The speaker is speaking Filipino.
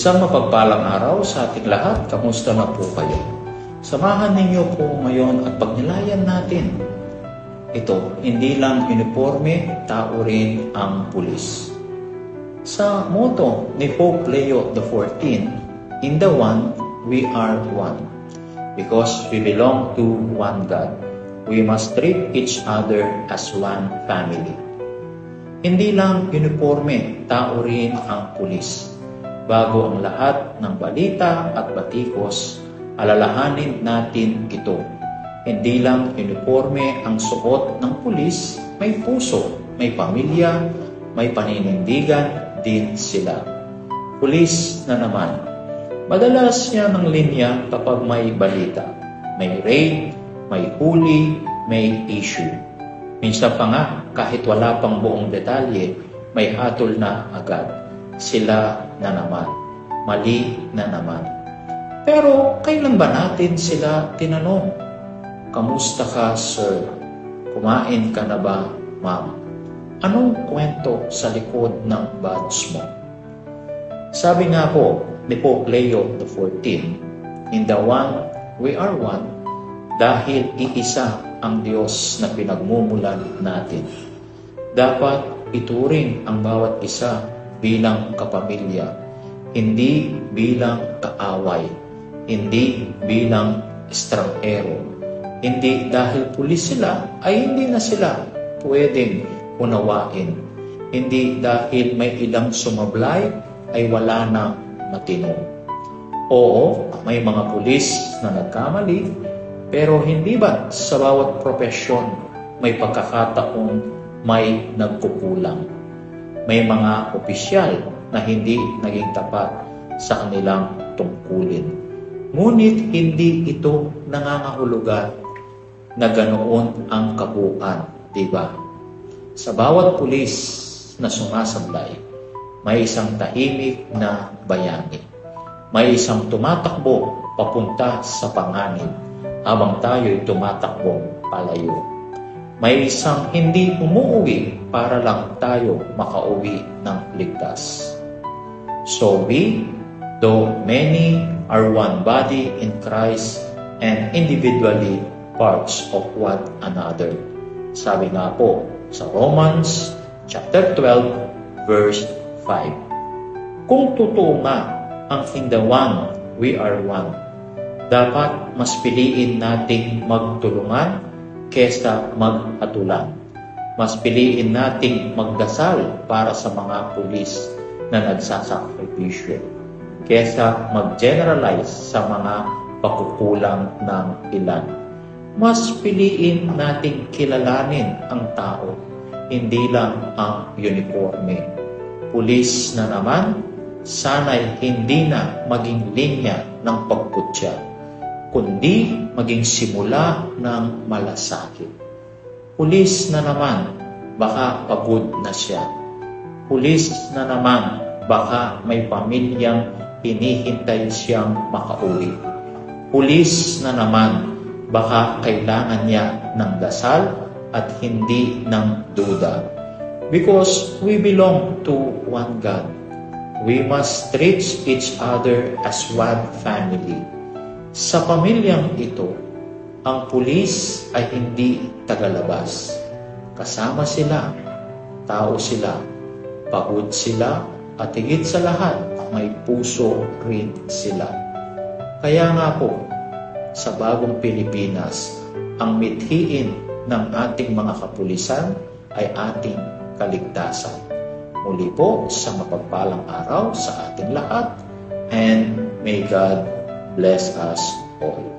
Isang mapagpalang araw sa ating lahat. Kamusta na po kayo? Samahan ninyo po ngayon at pagnilayan natin. Ito, hindi lang uniforme, tao rin ang pulis. Sa motto ni Pope Leo XIV, "In the one, we are one." Because we belong to one God, we must treat each other as one family. Hindi lang uniforme, tao rin ang pulis. Bago ang lahat ng balita at batikos, alalahanin natin ito. Hindi lang uniforme ang suot ng pulis, may puso, may pamilya, may paninindigan din sila. Pulis na naman. Madalas yan ang linya kapag may balita. May raid, may huli, may issue. Minsan pa nga, kahit wala pang buong detalye, may hatol na agad. Sila na naman. Mali na naman. Pero kailan ba natin sila tinanong? Kamusta ka, sir? Kumain ka na ba, ma'am? Anong kwento sa likod ng badge mo? Sabi nga po ni Pope Leo XIV, "In the one, we are one," dahil iisa ang Diyos na pinagmumulan natin. Dapat ituring ang bawat isa bilang kapamilya, hindi bilang kaaway, hindi bilang estranghero. Hindi dahil pulis sila ay hindi na sila pwedeng unawain. Hindi dahil may ilang sumablay ay wala na matino. Oo, may mga pulis na nagkamali, pero hindi ba sa bawat profesyon may pagkakataong may nagkukulang? May mga opisyal na hindi naging tapat sa kanilang tungkulin. Ngunit hindi ito nangangahulugan na ganoon ang kabuuan, di ba? Sa bawat pulis na sumasablay, may isang tahimik na bayani. May isang tumatakbo papunta sa panganib habang tayo'y tumatakbo palayo. May isang hindi umuuwi para lang tayo makauwi ng ligtas. So we, though many, are one body in Christ and individually parts of one another. Sabi nga po sa Romans chapter 12 verse 5. Kung totoo nga ang in the one, we are one, dapat mas piliin nating magtulungan kesa mag-atulan. Mas piliin nating magdasal para sa mga pulis na nagsasakripisyo kesa mag-generalize sa mga pagkukulang ng ilan. Mas piliin nating kilalanin ang tao, hindi lang ang uniforme. Pulis na naman, sana'y hindi na maging linya ng pagputya, kundi maging simula ng malasakit. Pulis na naman, baka pagod na siya. Pulis na naman, baka may pamilyang hinihintay siyang makauwi. Pulis na naman, baka kailangan niya ng dasal at hindi ng duda. Because we belong to one God, we must treat each other as one family. Sa pamilyang ito, ang pulis ay hindi tagalabas. Kasama sila, tao sila, pagod sila, at higit sa lahat, may puso rin sila. Kaya nga po, sa bagong Pilipinas, ang mithiin ng ating mga kapulisan ay ating kaligtasan. Muli po sa mapagpalang araw sa ating lahat, and may God bless us all.